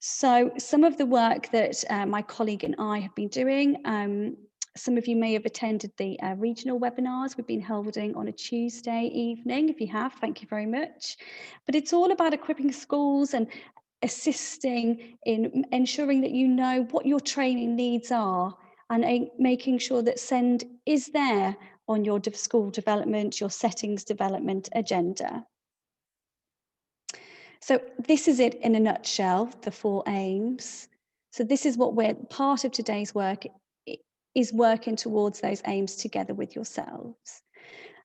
So some of the work that my colleague and I have been doing, some of you may have attended the regional webinars we've been holding on a Tuesday evening. If you have, thank you very much. But it's all about equipping schools and assisting in ensuring that you know what your training needs are, and making sure that SEND is there on your school development, your settings development agenda. So this is it in a nutshell, the 4 aims. So this is what we're part of today's work is working towards those aims together with yourselves.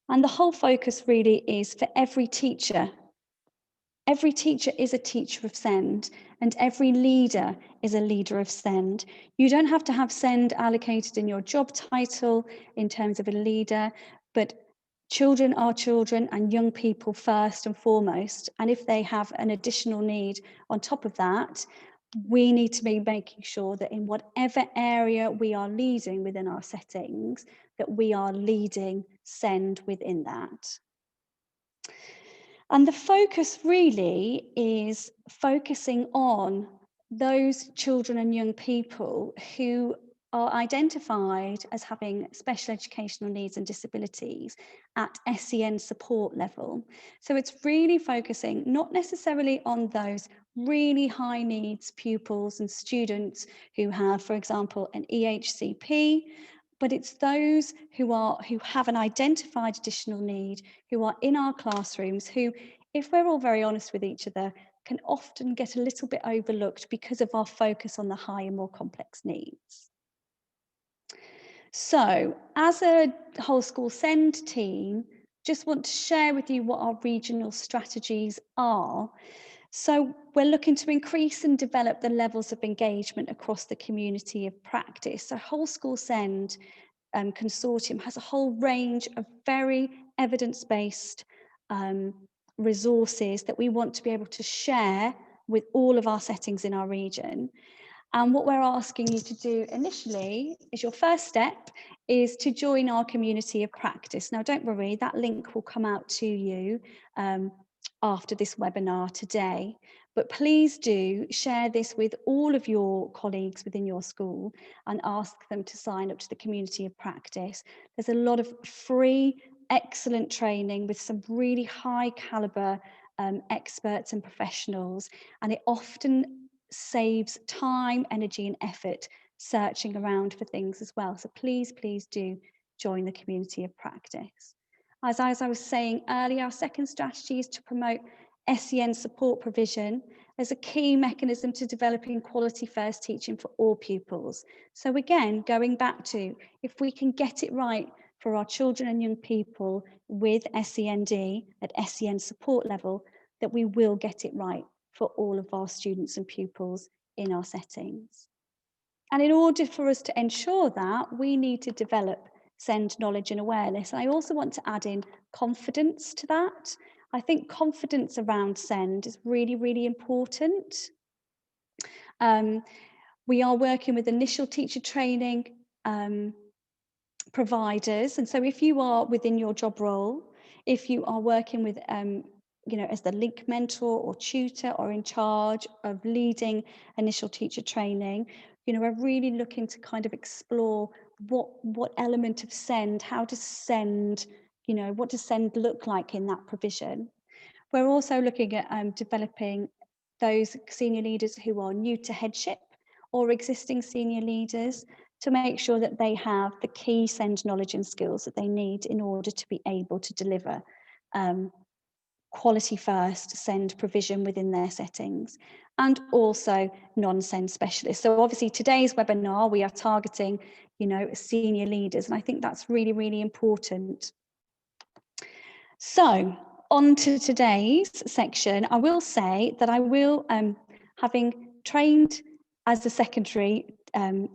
And the whole focus really is for every teacher. Every teacher is a teacher of SEND, and every leader is a leader of SEND. You don't have to have SEND allocated in your job title in terms of a leader, but children are children and young people first and foremost. And if they have an additional need on top of that, we need to be making sure that in whatever area we are leading within our settings, that we are leading SEND within that. And the focus really is focusing on those children and young people who are identified as having special educational needs and disabilities at SEN support level. So it's really focusing not necessarily on those really high needs pupils and students who have, for example, an EHCP, but it's those who have an identified additional need, who are in our classrooms, who, if we're all very honest with each other, can often get a little bit overlooked because of our focus on the higher, more complex needs. So, as a whole school SEND team, just want to share with you what our regional strategies are. So we're looking to increase and develop the levels of engagement across the community of practice. So Whole School SEND Consortium has a whole range of very evidence-based resources that we want to be able to share with all of our settings in our region. And what we're asking you to do initially is your first step is to join our community of practice. Now, don't worry, that link will come out to you after this webinar today. But please do share this with all of your colleagues within your school and ask them to sign up to the community of practice. There's a lot of free, excellent training with some really high caliber experts and professionals, and it often saves time, energy and effort searching around for things as well. So please, please do join the community of practice. As I was saying earlier, our second strategy is to promote SEN support provision as a key mechanism to developing quality first teaching for all pupils. So again, going back to, if we can get it right for our children and young people with SEND at SEN support level, that we will get it right for all of our students and pupils in our settings. And in order for us to ensure that, we need to develop SEND knowledge and awareness. And I also want to add in confidence to that. I think confidence around SEND is really, really important. We are working with initial teacher training providers. And so if you are within your job role, if you are working with as the link mentor or tutor or in charge of leading initial teacher training, we're really looking to kind of explore what element of SEND, how does SEND, what does SEND look like in that provision. We're also looking at developing those senior leaders who are new to headship or existing senior leaders to make sure that they have the key SEND knowledge and skills that they need in order to be able to deliver quality first SEND provision within their settings, and also non-SEND specialists. So obviously today's webinar, we are targeting, senior leaders, and I think that's really, really important. So on to today's section, I will say that I will, having trained as a secondary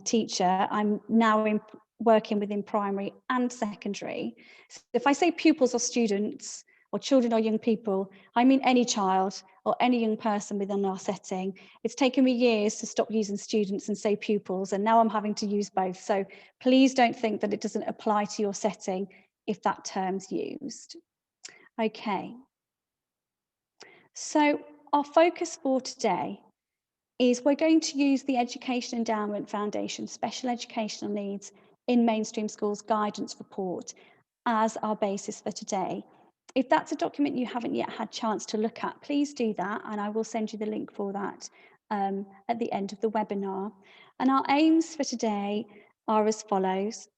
teacher, I'm now working within primary and secondary. So if I say pupils or students, or children or young people, I mean any child or any young person within our setting. It's taken me years to stop using students and say pupils, and now I'm having to use both. So please don't think that it doesn't apply to your setting if that term's used. Okay. So our focus for today is we're going to use the Education Endowment Foundation Special Educational Needs in Mainstream Schools Guidance Report as our basis for today. If that's a document you haven't yet had chance to look at, please do that, and I will send you the link for that at the end of the webinar. And our aims for today are as follows.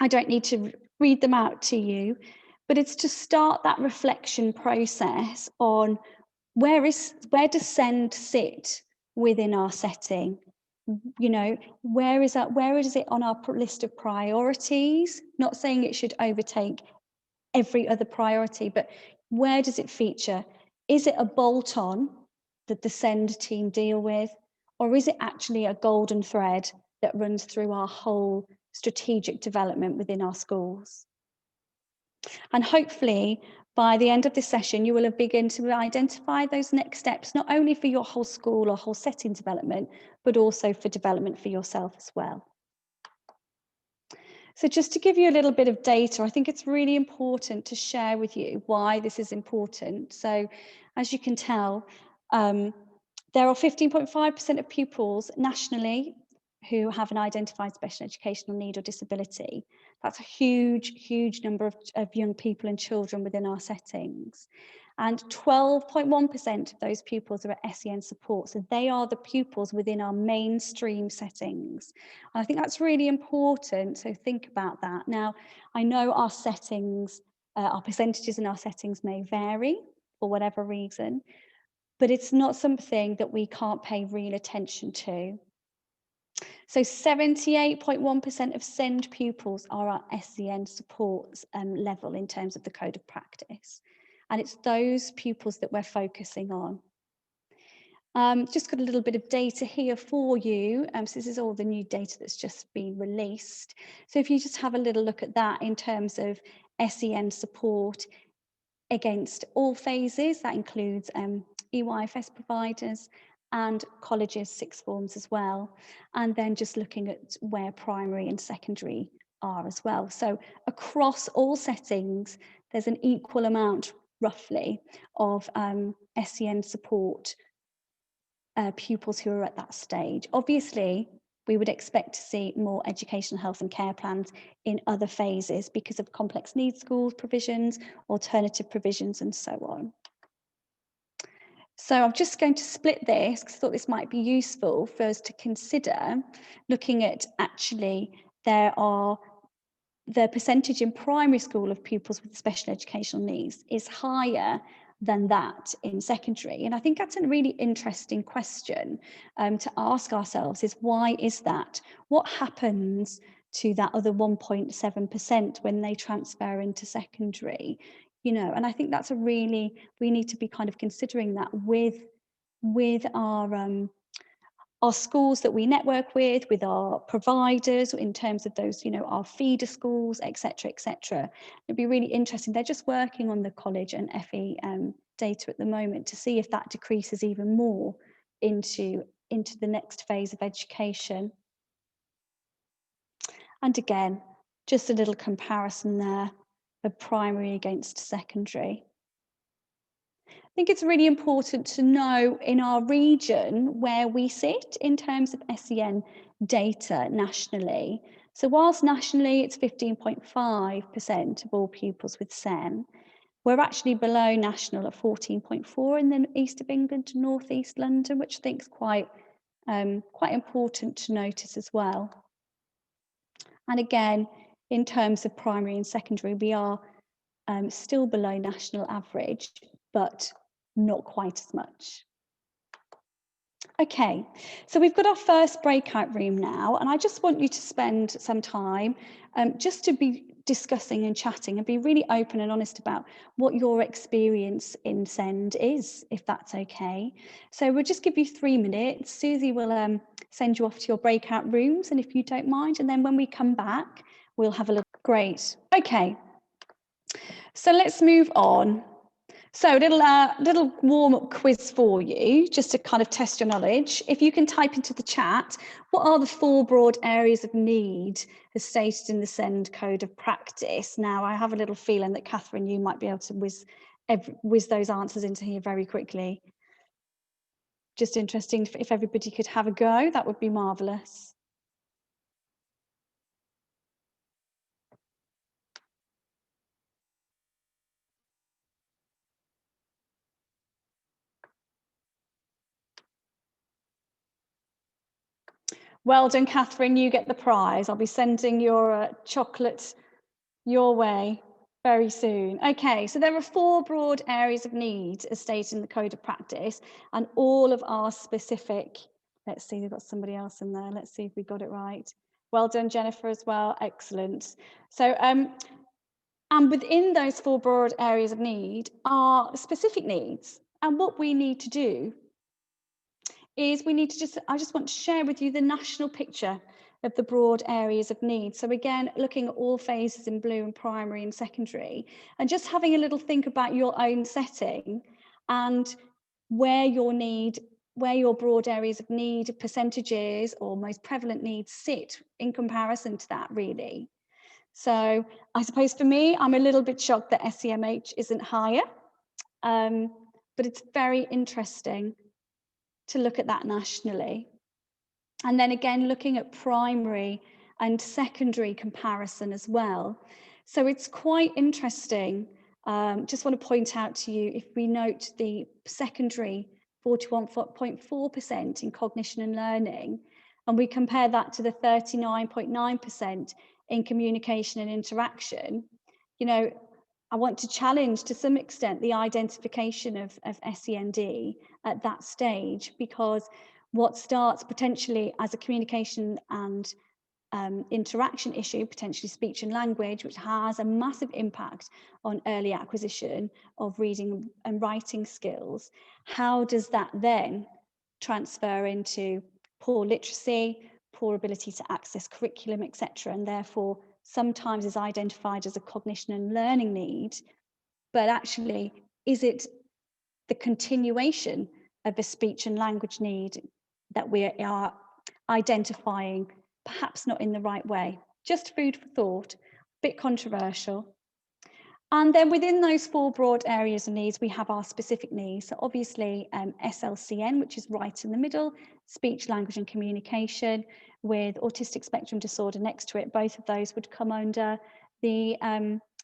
I don't need to read them out to you, but it's to start that reflection process on where does SEND sit within our setting? You know, where is it on our list of priorities? Not saying it should overtake every other priority, but where does it feature? Is it a bolt-on that the SEND team deal with, or is it actually a golden thread that runs through our whole strategic development within our schools? And hopefully by the end of this session, you will have begun to identify those next steps, not only for your whole school or whole setting development, but also for development for yourself as well. So just to give you a little bit of data, I think it's really important to share with you why this is important. So as you can tell, there are 15.5% of pupils nationally who have an identified special educational need or disability. That's a huge, huge number of young people and children within our settings. And 12.1% of those pupils are at SEN support. So they are the pupils within our mainstream settings. And I think that's really important. So think about that. Now, I know our settings, our percentages in our settings may vary for whatever reason, but it's not something that we can't pay real attention to. So 78.1% of SEND pupils are at SEN support level in terms of the code of practice. And it's those pupils that we're focusing on. Just got a little bit of data here for you. So this is all the new data that's just been released. So if you just have a little look at that in terms of SEN support against all phases, that includes EYFS providers and colleges, sixth forms as well. And then just looking at where primary and secondary are as well. So across all settings, there's an equal amount roughly of SEN support pupils who are at that stage. Obviously, we would expect to see more educational health and care plans in other phases because of complex needs schools provisions, alternative provisions, and so on. So I'm just going to split this because I thought this might be useful for us to consider looking at actually the percentage in primary school of pupils with special educational needs is higher than that in secondary. And I think that's a really interesting question to ask ourselves is why is that? What happens to that other 1.7% when they transfer into secondary? You know, and I think that's we need to be kind of considering that with our schools that we network with our providers in terms of those, you know, our feeder schools, etc., etc. It'd be really interesting. They're just working on the college and FE data at the moment to see if that decreases even more into the next phase of education. And again, just a little comparison there of primary against secondary. I think it's really important to know in our region where we sit in terms of SEN data nationally. So whilst nationally it's 15.5% of all pupils with SEN, we're actually below national at 14.4 in the east of England and north east London, which I think is quite important to notice as well. And again, in terms of primary and secondary, we are still below national average, but not quite as much. Okay, so we've got our first breakout room now, and I just want you to spend some time just to be discussing and chatting and be really open and honest about what your experience in SEND is, if that's okay. So we'll just give you 3 minutes. Susie will send you off to your breakout rooms, and if you don't mind, and then when we come back, we'll have a look. Great. Okay, so let's move on. So a little warm-up quiz for you, just to kind of test your knowledge. If you can type into the chat, what are the 4 broad areas of need as stated in the SEND code of practice? Now, I have a little feeling that Catherine, you might be able to whiz those answers into here very quickly. Just interesting if everybody could have a go, that would be marvellous. Well done, Catherine, you get the prize. I'll be sending your chocolate your way very soon. Okay, so there are 4 broad areas of need as stated in the Code of Practice, and all of our specific, let's see, we've got somebody else in there. Let's see if we got it right. Well done, Jennifer, as well. Excellent. So, and within those 4 broad areas of need are specific needs. And what we need to do is I just want to share with you the national picture of the broad areas of need. So again, looking at all phases in blue in primary and secondary, and just having a little think about your own setting and where your broad areas of need percentages or most prevalent needs sit in comparison to that, really. So I suppose for me, I'm a little bit shocked that SEMH isn't higher, but it's very interesting to look at that nationally. And then again, looking at primary and secondary comparison as well. So it's quite interesting. Just want to point out to you, if we note the secondary 41.4% in cognition and learning, and we compare that to the 39.9% in communication and interaction, you know, I want to challenge to some extent the identification of SEND at that stage, because what starts potentially as a communication and interaction issue, potentially speech and language, which has a massive impact on early acquisition of reading and writing skills, how does that then transfer into poor literacy, poor ability to access curriculum, etc., and therefore sometimes is identified as a cognition and learning need, but actually is it the continuation of a speech and language need that we are identifying, perhaps not in the right way? Just food for thought, a bit controversial. And then within those 4 broad areas of needs, we have our specific needs. So obviously SLCN, which is right in the middle, speech, language and communication, with autistic spectrum disorder next to it. Both of those would come under the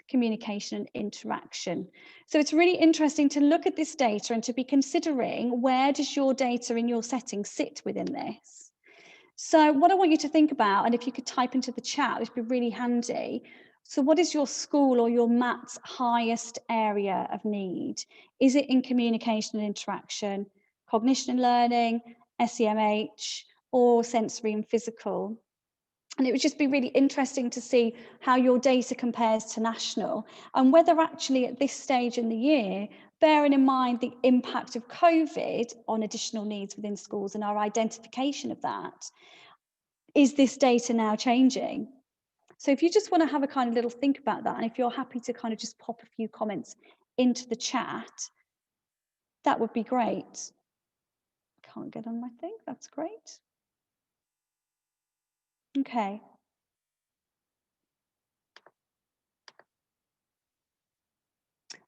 communication and interaction. So it's really interesting to look at this data and to be considering, where does your data in your setting sit within this? So what I want you to think about, and if you could type into the chat, it would be really handy. So what is your school or your MAT's highest area of need? Is it in communication and interaction, cognition and learning, SEMH, or sensory and physical? And it would just be really interesting to see how your data compares to national, and whether actually at this stage in the year, bearing in mind the impact of COVID on additional needs within schools and our identification of that, is this data now changing? So if you just want to have a kind of little think about that, and if you're happy to kind of just pop a few comments into the chat, that would be great. Can't get on my thing, that's great. Okay.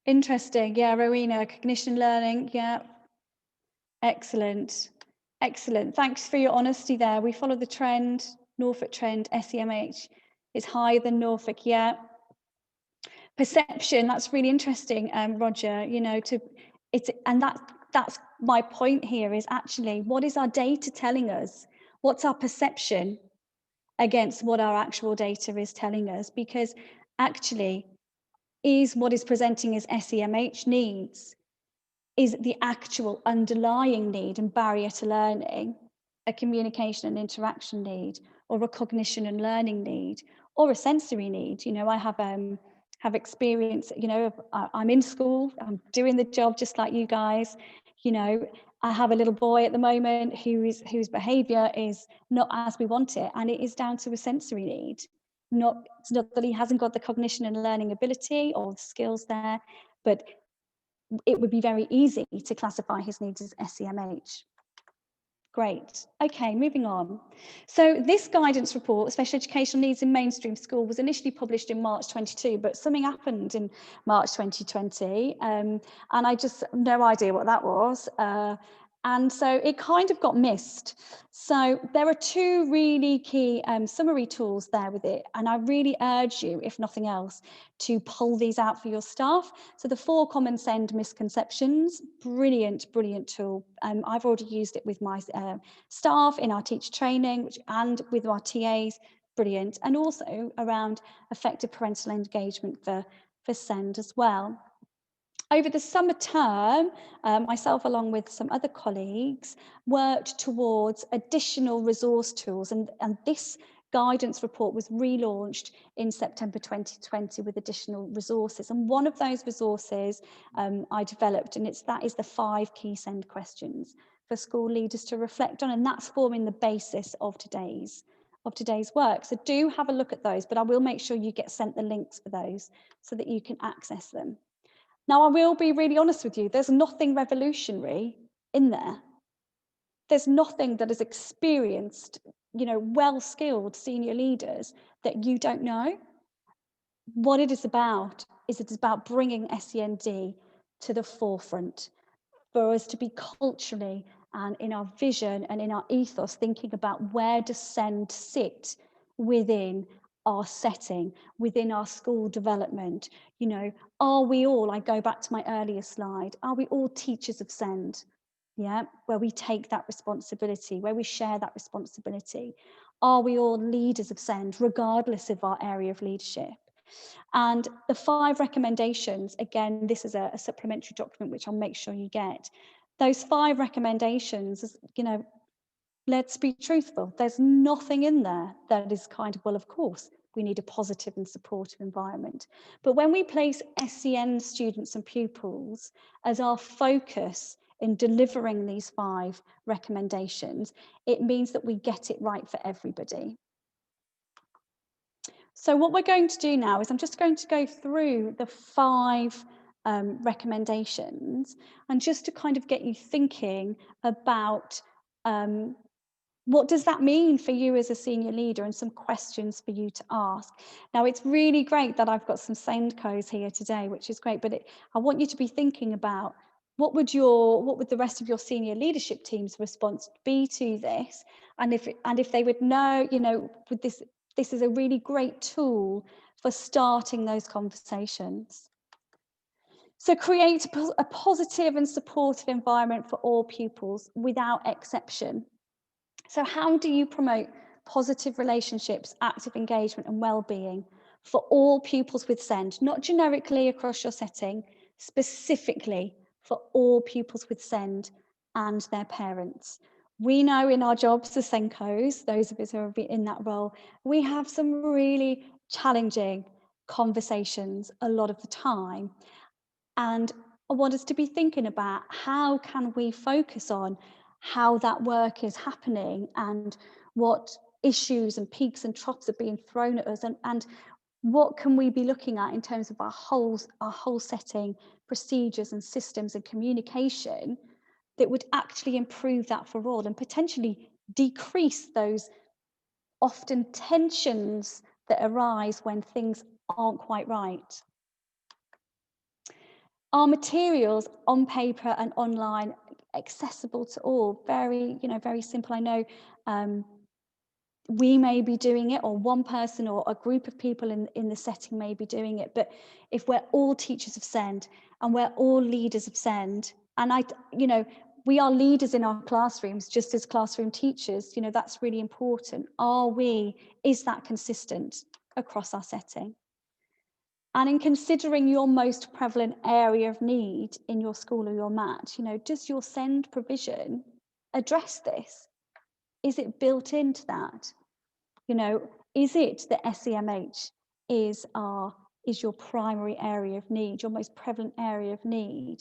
Interesting, yeah, Rowena, cognition learning, yeah. Excellent, excellent. Thanks for your honesty there. We follow the trend, Norfolk trend, SEMH is higher than Norfolk, yeah. Perception, that's really interesting, Roger, you know, that's my point here, is actually, what is our data telling us? What's our perception against what our actual data is telling us? Because actually, is what is presenting as SEMH needs, is the actual underlying need and barrier to learning a communication and interaction need, or a cognition and learning need, or a sensory need? You know, I have experience, you know, I'm in school, I'm doing the job just like you guys. You know, I have a little boy at the moment whose behaviour is not as we want it, and it is down to a sensory need. It's not that he hasn't got the cognition and learning ability or the skills there, but it would be very easy to classify his needs as SEMH. Great. Okay, moving on. So this guidance report, Special Educational Needs in Mainstream School, was initially published in March 22, but something happened in March 2020, and I just no idea what that was. And so it kind of got missed. So there are two really key summary tools there with it. And I really urge you, if nothing else, to pull these out for your staff. So the 4 common SEND misconceptions, brilliant, brilliant tool. I've already used it with my staff in our teacher training and with our TAs, brilliant. And also around effective parental engagement for SEND as well. Over the summer term, myself along with some other colleagues worked towards additional resource tools, and this guidance report was relaunched in September 2020 with additional resources. And one of those resources I developed, and that is the 5 key SEND questions for school leaders to reflect on, and that's forming the basis of today's work. So do have a look at those, but I will make sure you get sent the links for those so that you can access them. Now, I will be really honest with you, there's nothing revolutionary in there. There's nothing that is experienced, well-skilled senior leaders that you don't know. What it is about is it's about bringing SEND to the forefront for us to be culturally and in our vision and in our ethos thinking about where does SEND sit within our setting, within our school development. Are we all, I go back to my earlier slide, are we all teachers of SEND? Yeah, where we take that responsibility, where we share that responsibility. Are we all leaders of SEND, regardless of our area of leadership? And the 5 recommendations, again, this is a supplementary document which I'll make sure you get. Those 5 recommendations, let's be truthful, there's nothing in there that is kind of, well, of course, we need a positive and supportive environment. But when we place SEN students and pupils as our focus in delivering these 5 recommendations, it means that we get it right for everybody. So what we're going to do now is I'm just going to go through the 5 recommendations, and just to kind of get you thinking about what does that mean for you as a senior leader, and some questions for you to ask. Now, it's really great that I've got some SENDCOs here today, which is great, but I want you to be thinking about what would the rest of your senior leadership team's response be to this, and if they would know, with this is a really great tool for starting those conversations. So create a positive and supportive environment for all pupils without exception. So how do you promote positive relationships, active engagement and well-being for all pupils with SEND, not generically across your setting, specifically for all pupils with SEND and their parents? We know in our jobs as SENCOs, those of us who have been in that role, we have some really challenging conversations a lot of the time. And I want us to be thinking about how can we focus on how that work is happening and what issues and peaks and troughs are being thrown at us, and what can we be looking at in terms of our whole setting, procedures and systems and communication that would actually improve that for all and potentially decrease those often tensions that arise when things aren't quite right. Are materials on paper and online accessible to all? Very simple. I know we may be doing it, or one person or a group of people in the setting may be doing it, but if we're all teachers of SEND and we're all leaders of SEND, and we are leaders in our classrooms just as classroom teachers, that's really important. Is that consistent across our setting? And in considering your most prevalent area of need in your school or your match, does your SEND provision address this? Is it built into that? Is it that SEMH is your primary area of need, your most prevalent area of need?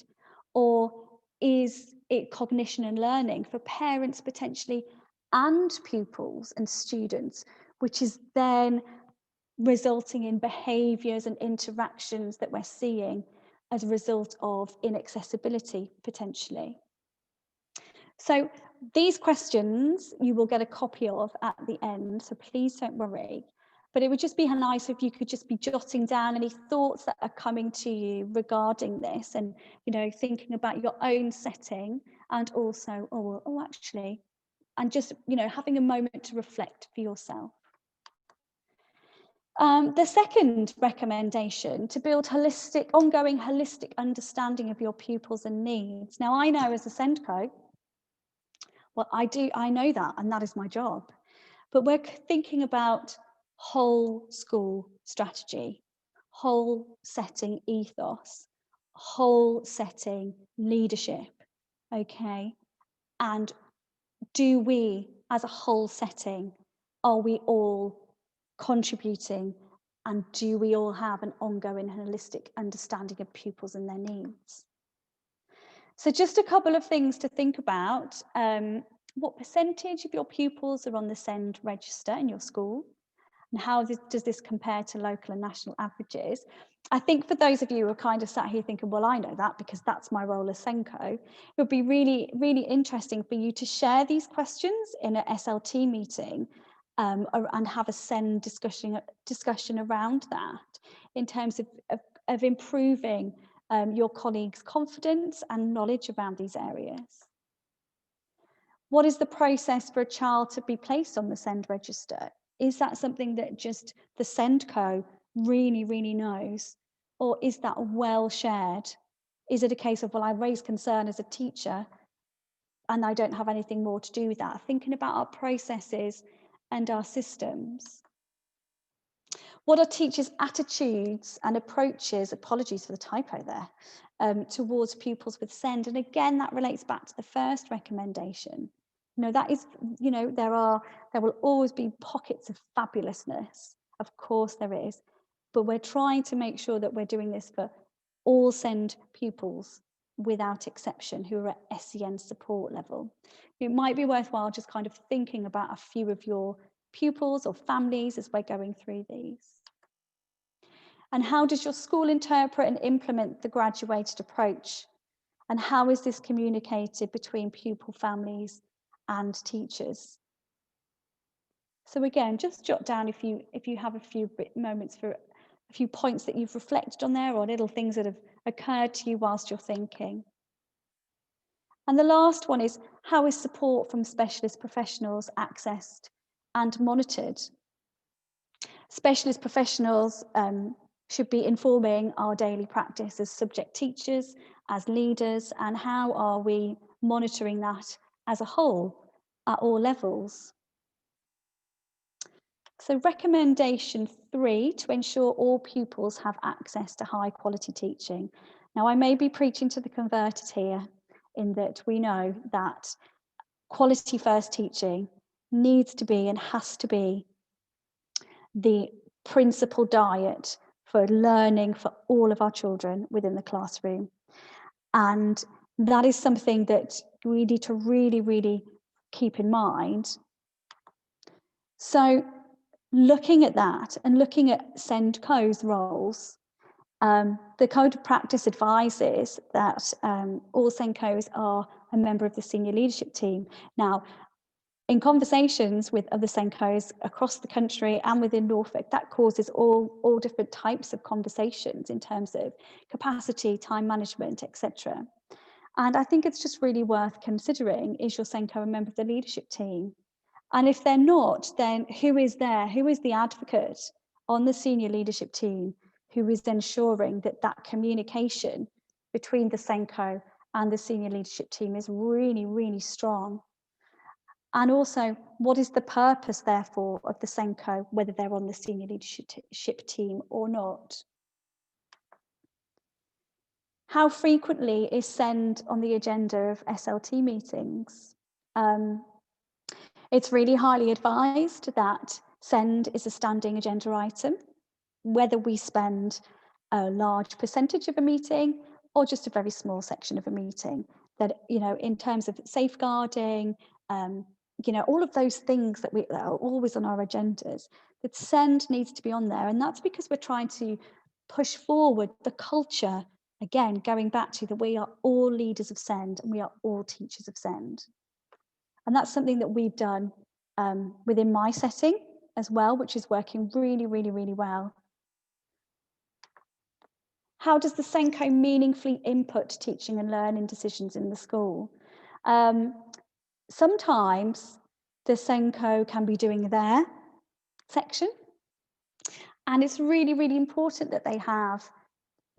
Or is it cognition and learning for parents potentially and pupils and students, which is then resulting in behaviours and interactions that we're seeing as a result of inaccessibility potentially? So these questions you will get a copy of at the end, so please don't worry. But it would just be nice if you could just be jotting down any thoughts that are coming to you regarding this, and, you know, thinking about your own setting, and also, actually, and just, you know, having a moment to reflect for yourself. The second recommendation, to build ongoing holistic understanding of your pupils and needs. Now, I know as a SENDCO, well, I know that, and that is my job. But we're thinking about whole school strategy, whole setting ethos, whole setting leadership, okay? And do we, as a whole setting, are we all contributing, and do we all have an ongoing holistic understanding of pupils and their needs? So just a couple of things to think about. What percentage of your pupils are on the SEND register in your school? And how does this compare to local and national averages? I think for those of you who are kind of sat here thinking, well, I know that because that's my role as SENCO, it would be really, really interesting for you to share these questions in an SLT meeting, and have a SEND discussion around that in terms of improving your colleagues' confidence and knowledge around these areas. What is the process for a child to be placed on the SEND register? Is that something that just the SENDCO really, really knows? Or is that well shared? Is it a case of, well, I raise concern as a teacher and I don't have anything more to do with that? Thinking about our processes and our systems. What are teachers' attitudes and approaches, apologies for the typo there, towards pupils with SEND? And again, that relates back to the first recommendation. You know, that is, you know, there will always be pockets of fabulousness. Of course there is. But we're trying to make sure that we're doing this for all SEND pupils without exception who are at SEN support level. It might be worthwhile just kind of thinking about a few of your pupils or families as we're going through these. And how does your school interpret and implement the graduated approach? And how is this communicated between pupil families and teachers? So again, just jot down if you have a few moments for a few points that you've reflected on there, or little things that have occurred to you whilst you're thinking. And the last one is, how is support from specialist professionals accessed and monitored? Specialist professionals should be informing our daily practice as subject teachers, as leaders, and how are we monitoring that as a whole at all levels? So recommendation 3, to ensure all pupils have access to high quality teaching. Now, I may be preaching to the converted here in that we know that quality first teaching needs to be and has to be the principal diet for learning for all of our children within the classroom. And that is something that we need to really, really keep in mind. So looking at that and looking at SENDCO's roles, the Code of Practice advises that all SENCOs are a member of the senior leadership team. Now, in conversations with other SENCOs across the country and within Norfolk, that causes all different types of conversations in terms of capacity, time management, etc. And I think it's just really worth considering, is your SENCO a member of the leadership team? And if they're not, then who is there? Who is the advocate on the senior leadership team who is ensuring that that communication between the SENCO and the senior leadership team is really, really strong? And also, what is the purpose, therefore, of the SENCO, whether they're on the senior leadership team or not? How frequently is SEND on the agenda of SLT meetings? It's really highly advised that SEND is a standing agenda item, whether we spend a large percentage of a meeting or just a very small section of a meeting. That, you know, in terms of safeguarding, you know, all of those things that are always on our agendas, that SEND needs to be on there. And that's because we're trying to push forward the culture, again, going back to that we are all leaders of SEND and we are all teachers of SEND. And that's something that we've done within my setting. as well, which is working really, really, really well. How does the Senko meaningfully input teaching and learning decisions in the school? Sometimes the Senko can be doing their section, and it's really, really important that they have,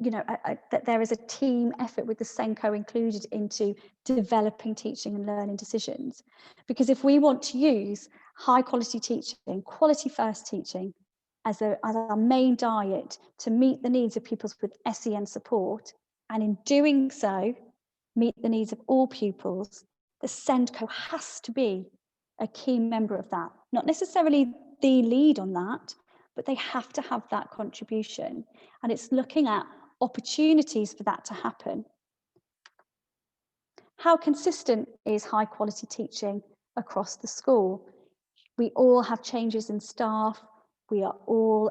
that there is a team effort with the Senko included into developing teaching and learning decisions. Because if we want to use high quality teaching, quality first teaching as our main diet to meet the needs of pupils with SEN support, and in doing so, meet the needs of all pupils, the Senko has to be a key member of that. Not necessarily the lead on that, but they have to have that contribution. And it's looking at opportunities for that to happen. How consistent is high quality teaching across the school? We all have changes in staff. We are all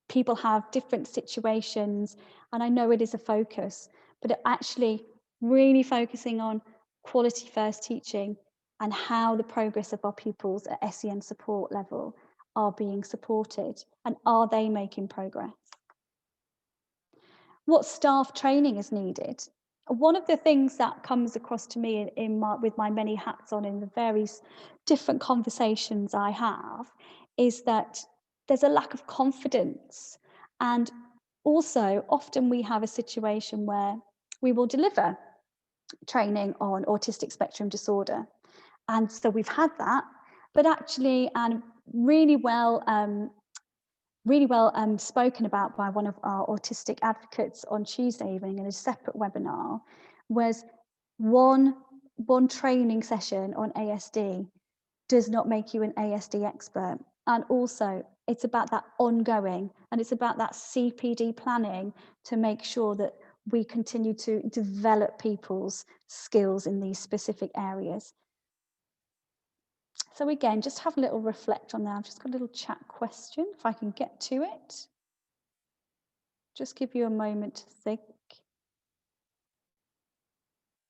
people have different situations, and I know it is a focus, but it actually really focusing on quality first teaching and how the progress of our pupils at SEN support level are being supported, and are they making progress? What staff training is needed? One of the things that comes across to me with my many hats on in the various different conversations I have is that there's a lack of confidence. And also, often we have a situation where we will deliver training on autistic spectrum disorder. And so we've had that, but actually, and really well spoken about by one of our autistic advocates on Tuesday evening in a separate webinar, was one training session on ASD does not make you an ASD expert. And also it's about that ongoing, and it's about that CPD planning to make sure that we continue to develop people's skills in these specific areas. So again, just have a little reflect on that. I've just got a little chat question, if I can get to it. Just give you a moment to think.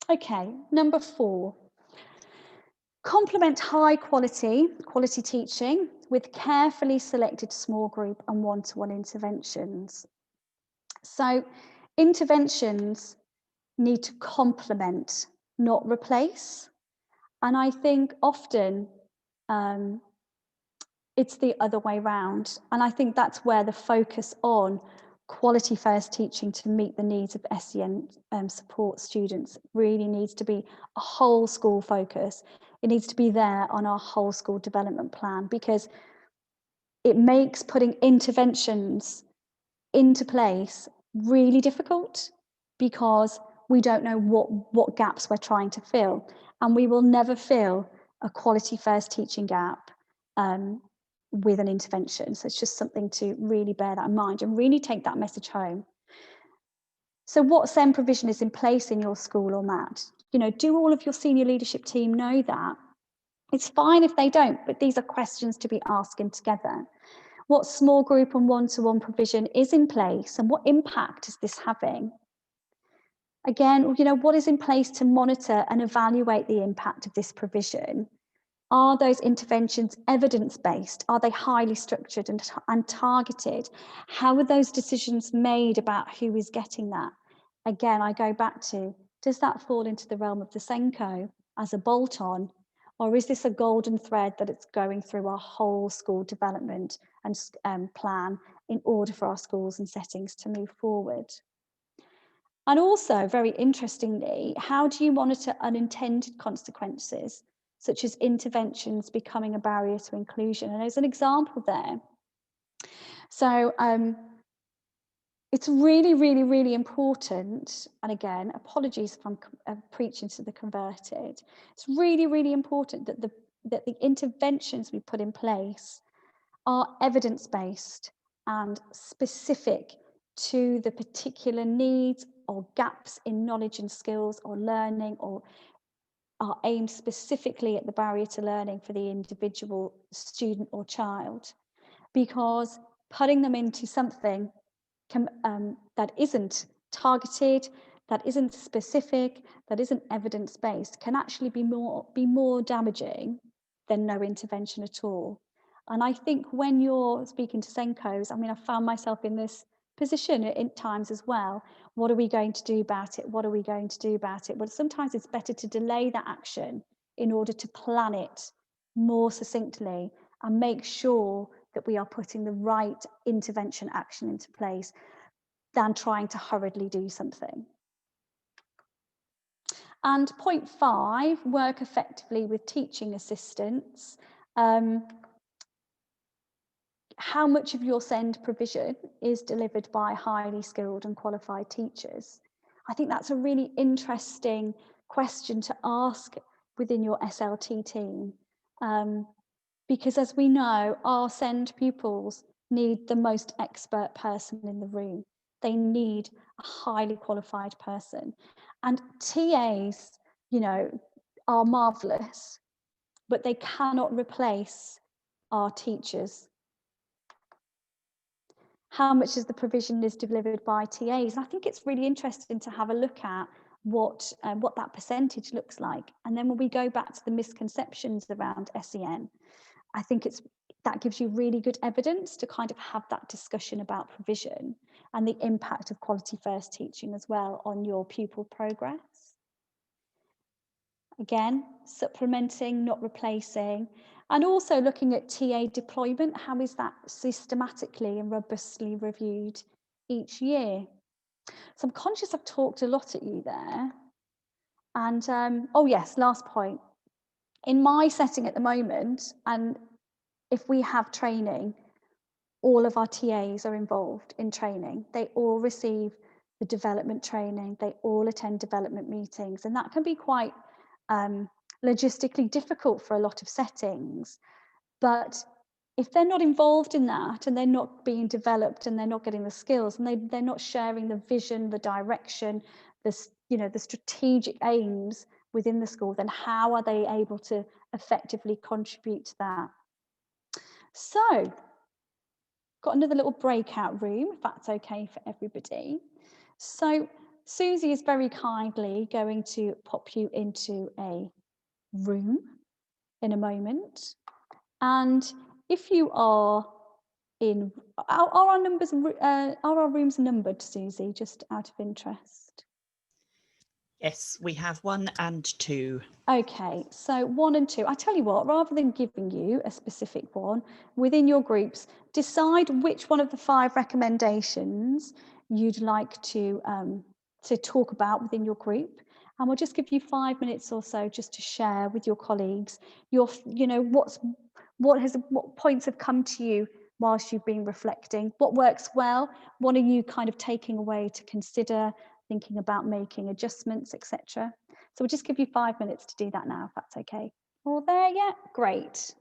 Okay, number 4. Complement high quality teaching with carefully selected small group and one-to-one interventions. So interventions need to complement, not replace. And I think often it's the other way around. And I think that's where the focus on quality first teaching to meet the needs of SEN support students really needs to be a whole school focus. It needs to be there on our whole school development plan, because it makes putting interventions into place really difficult, because we don't know what gaps we're trying to fill, and we will never fill a quality first teaching gap with an intervention. So it's just something to really bear that in mind and really take that message home. So what SEN provision is in place in your school or MAT? Do all of your senior leadership team know that? It's fine if they don't, but these are questions to be asking together. What small group and one-to-one provision is in place, and what impact is this having? Again, what is in place to monitor and evaluate the impact of this provision? Are those interventions evidence-based? Are they highly structured and targeted? How are those decisions made about who is getting that? Again, I go back to, does that fall into the realm of the Senko as a bolt-on, or is this a golden thread that it's going through our whole school development and plan in order for our schools and settings to move forward? And also, very interestingly, how do you monitor unintended consequences, such as interventions becoming a barrier to inclusion? And there's an example there. So it's really, really, really important. And again, apologies if I'm preaching to the converted. It's really, really important that the interventions we put in place are evidence-based and specific to the particular needs or gaps in knowledge and skills or learning, or are aimed specifically at the barrier to learning for the individual student or child. Because putting them into something that isn't targeted, that isn't specific, that isn't evidence-based, can actually be more damaging than no intervention at all. And I think when you're speaking to Senkos, I mean, I found myself in this position at times as well. What are we going to do about it? What are we going to do about it? Well, sometimes it's better to delay that action in order to plan it more succinctly and make sure that we are putting the right intervention action into place than trying to hurriedly do something. And point 5, work effectively with teaching assistants. How much of your SEND provision is delivered by highly skilled and qualified teachers? I think that's a really interesting question to ask within your SLT team. Because as we know, our SEND pupils need the most expert person in the room. They need a highly qualified person. And TAs, you know, are marvelous, but they cannot replace our teachers. How much of the provision is delivered by TAs? And I think it's really interesting to have a look at what that percentage looks like. And then when we go back to the misconceptions around SEN, I think that gives you really good evidence to kind of have that discussion about provision and the impact of quality first teaching as well on your pupil progress. Again, supplementing, not replacing, and also looking at TA deployment. How is that systematically and robustly reviewed each year? So I'm conscious I've talked a lot at you there. And oh yes, last point. In my setting at the moment, and if we have training, all of our TAs are involved in training. They all receive the development training. They all attend development meetings, and that can be quite logistically difficult for a lot of settings. But if they're not involved in that and they're not being developed and they're not getting the skills and they're not sharing the vision, the direction, the strategic aims within the school, then how are they able to effectively contribute to that? So, got another little breakout room, if that's okay for everybody. So Susie is very kindly going to pop you into a room in a moment. And if you are in, are our rooms numbered, Susie, just out of interest? Yes, we have 1 and 2. Okay, so 1 and 2. I tell you what, rather than giving you a specific one, within your groups, decide which one of the 5 recommendations you'd like to talk about within your group. And we'll just give you 5 minutes or so just to share with your colleagues what points have come to you whilst you've been reflecting, what works well, what are you kind of taking away to consider, thinking about making adjustments, etc. So we'll just give you 5 minutes to do that now, if that's okay. All there yet? Great.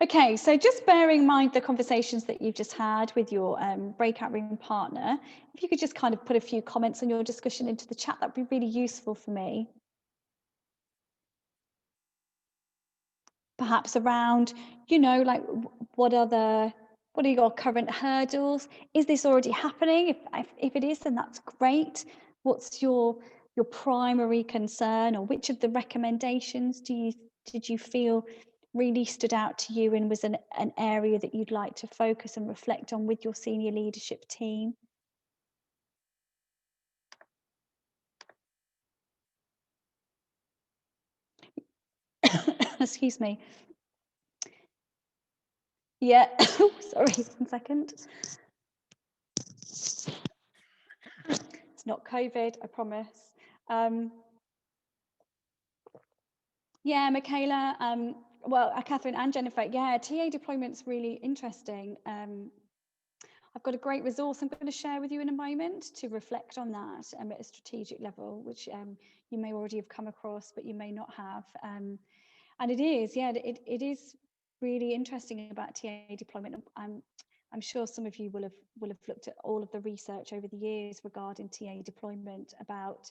Okay, so just bearing in mind the conversations that you've just had with your breakout room partner, if you could just kind of put a few comments on your discussion into the chat, that'd be really useful for me. Perhaps around, like what are your current hurdles? Is this already happening? If it is, then that's great. What's your primary concern, or which of the recommendations did you feel really stood out to you and was an area that you'd like to focus and reflect on with your senior leadership team? Excuse me. Yeah, sorry, 1 second. It's not COVID, I promise. Yeah, Michaela, well, Catherine and Jennifer, yeah, TA deployment's really interesting. I've got a great resource I'm going to share with you in a moment to reflect on that at a strategic level, which you may already have come across, but you may not have. And it is, yeah, it is really interesting about TA deployment. I'm sure some of you will have looked at all of the research over the years regarding TA deployment about,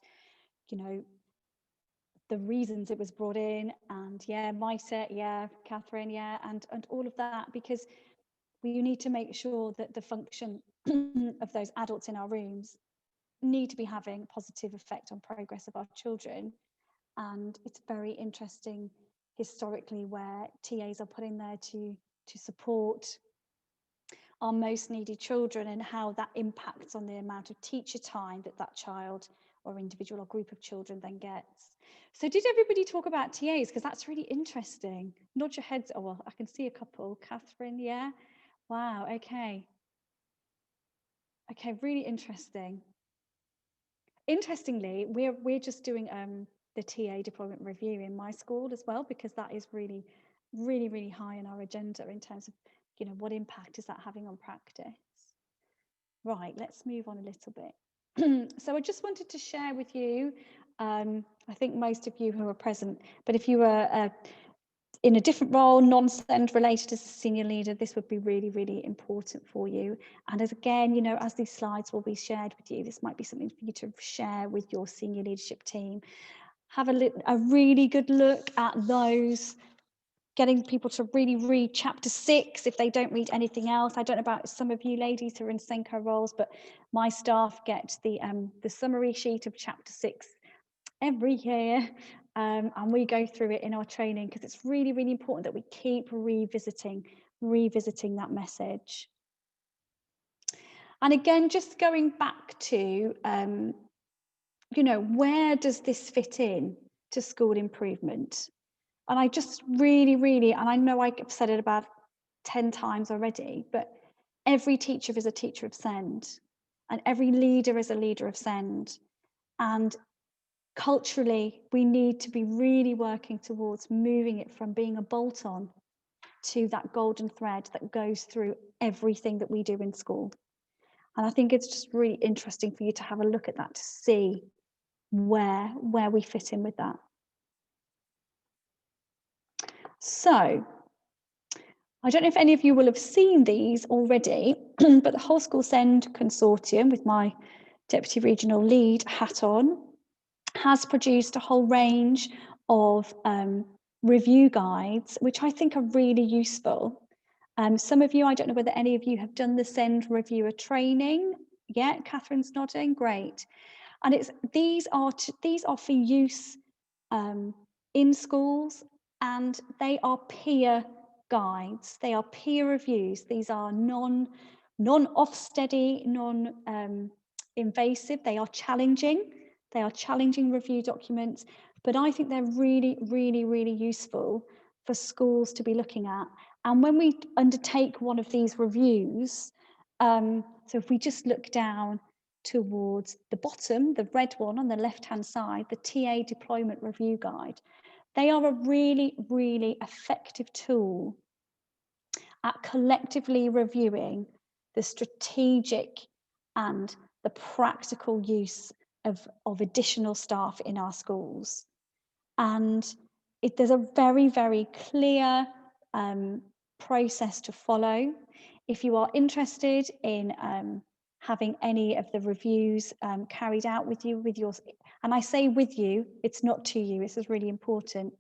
the reasons it was brought in, and yeah, mindset, yeah, Catherine, yeah, and all of that, because we need to make sure that the function of those adults in our rooms need to be having a positive effect on progress of our children. And it's very interesting historically where TAs are put in there to support our most needy children, and how that impacts on the amount of teacher time that that child or individual or group of children then gets. So did everybody talk about TAs? Because that's really interesting. Nod your heads. Oh, well, I can see a couple. Catherine, yeah. Wow, okay. Okay, really interesting. Interestingly, we're just doing the TA deployment review in my school as well, because that is really, really, really high on our agenda in terms of, you know, what impact is that having on practice. Right, let's move on a little bit. So I just wanted to share with you, I think most of you who are present, but if you were in a different role, non-SEND related as a senior leader, this would be really, really important for you. And as again, you know, as these slides will be shared with you, this might be something for you to share with your senior leadership team. Have a really good look at those, getting people to really read chapter 6 if they don't read anything else. I don't know about some of you ladies who are in SENCO roles, but my staff get the summary sheet of chapter 6 every year, and we go through it in our training, because it's really, really important that we keep revisiting that message. And again, just going back to, you know, where does this fit in to school improvement? And I just really, really, and I know I've said it about 10 times already, but every teacher is a teacher of SEND, and every leader is a leader of SEND. And culturally, we need to be really working towards moving it from being a bolt-on to that golden thread that goes through everything that we do in school. And I think it's just really interesting for you to have a look at that, to see where we fit in with that. So I don't know if any of you will have seen these already, but the Whole School SEND Consortium, with my Deputy Regional Lead hat on, has produced a whole range of review guides, which I think are really useful. Some of you, I don't know whether any of you have done the SEND reviewer training. Yeah, Catherine's nodding, great. And these are for use in schools, and they are peer guides. They are peer reviews. These are non-Ofstedy, non-invasive. They are challenging. They are challenging review documents, but I think they're really, really, really useful for schools to be looking at. And when we undertake one of these reviews, so if we just look down towards the bottom, the red one on the left-hand side, the TA Deployment Review Guide, they are a really, really effective tool at collectively reviewing the strategic and the practical use of additional staff in our schools. And there's a very, very clear process to follow. If you are interested in having any of the reviews carried out with you, and I say with you, it's not to you, this is really important,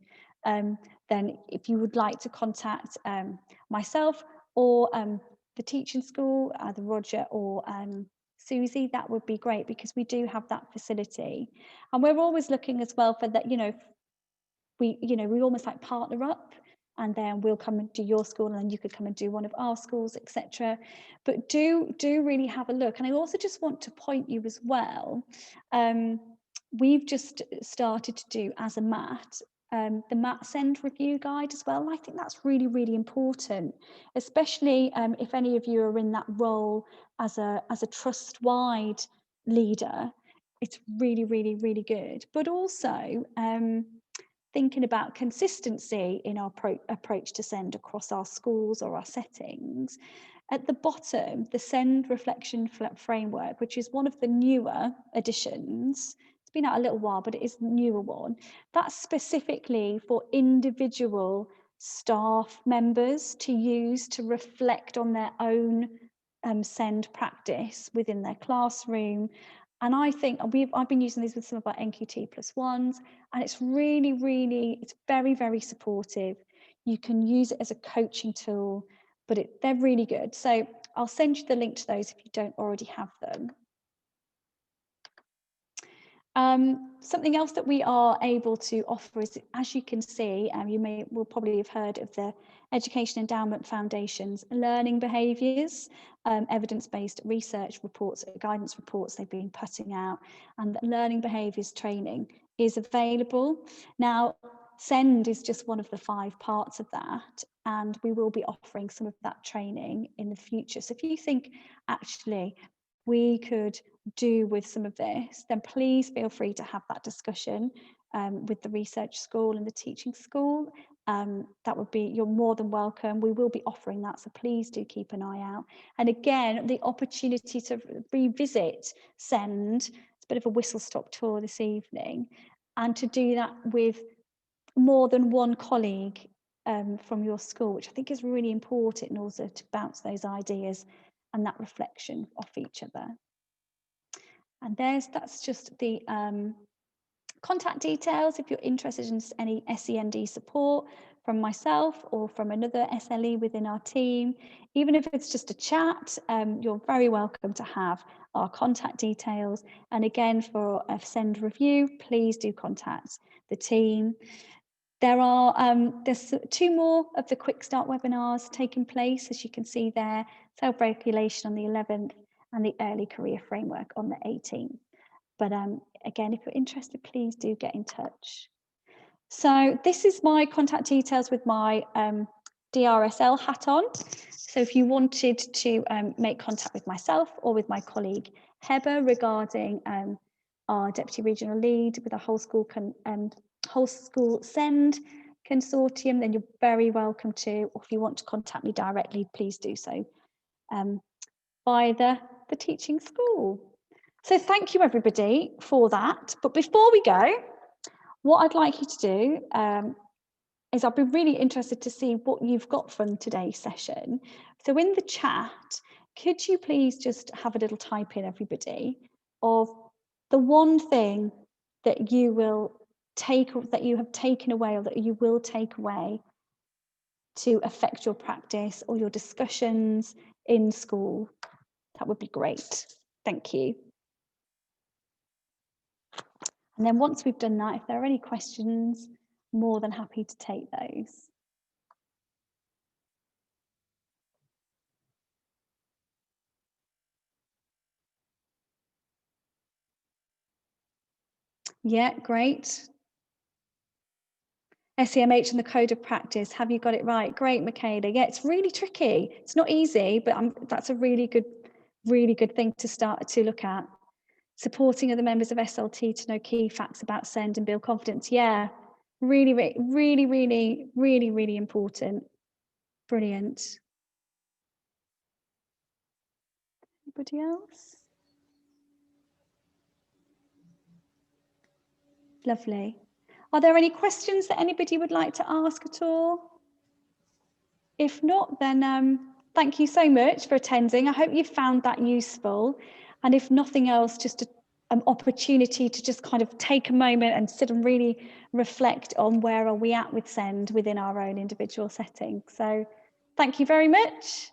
then if you would like to contact myself or the teaching school, either Roger or Susie, that would be great, because we do have that facility. And we're always looking as well for that, we almost like partner up, and then we'll come and do your school, and then you could come and do one of our schools, etc. But do really have a look. And I also just want to point you as well, we've just started to do as a MAT, the MAT SEND review guide as well. And I think that's really, really important, especially if any of you are in that role as a trust-wide leader. It's really, really, really good. But also thinking about consistency in our approach to SEND across our schools or our settings. At the bottom, the SEND reflection framework, which is one of the newer additions, it's been out a little while, but it is a newer one, that's specifically for individual staff members to use to reflect on their own SEND practice within their classroom. And I think I've been using these with some of our NQT+1s, and it's really, really, it's very, very supportive. You can use it as a coaching tool, but they're really good. So I'll send you the link to those if you don't already have them. Something else that we are able to offer is, as you can see, you will probably have heard of the Education Endowment Foundation's learning behaviours, evidence-based research reports, guidance reports they've been putting out, and that learning behaviours training is available. Now, SEND is just one of the 5 parts of that, and we will be offering some of that training in the future. So if you think, actually, we could do with some of this, then please feel free to have that discussion with the research school and the teaching school. That would be, you're more than welcome. We will be offering that, so please do keep an eye out. And again, the opportunity to revisit SEND, it's a bit of a whistle-stop tour this evening, and to do that with more than one colleague from your school, which I think is really important in order to bounce those ideas and that reflection off each other. And that's just the contact details if you're interested in any SEND support from myself or from another SLE within our team. Even if it's just a chat, you're very welcome to have our contact details. And again, for a SEND review, please do contact the team. There's 2 more of the Quick Start webinars taking place, as you can see there, self-regulation on the 11th and the early career framework on the 18th. But again, if you're interested, please do get in touch. So this is my contact details with my DRSL hat on. So if you wanted to make contact with myself or with my colleague Heber regarding our Deputy Regional Lead with a whole school SEND consortium, then you're very welcome to, or if you want to contact me directly, please do so via the teaching school. So thank you everybody for that. But before we go, what I'd like you to do is I'd be really interested to see what you've got from today's session. So in the chat, could you please just have a little type in, everybody, of the one thing that you will that you have taken away or that you will take away to affect your practice or your discussions in school? That would be great. Thank you. And then once we've done that, if there are any questions, more than happy to take those. Yeah, great. SEMH and the code of practice, have you got it right? Great, Michaela. Yeah, it's really tricky. It's not easy, but that's a really good thing to start to look at. Supporting other members of SLT to know key facts about SEND and build confidence. Yeah, really important. Brilliant. Anybody else? Lovely. Are there any questions that anybody would like to ask at all? If not, then thank you so much for attending. I hope you found that useful. And if nothing else, just an opportunity to just kind of take a moment and sit and really reflect on where are we at with SEND within our own individual setting. So thank you very much.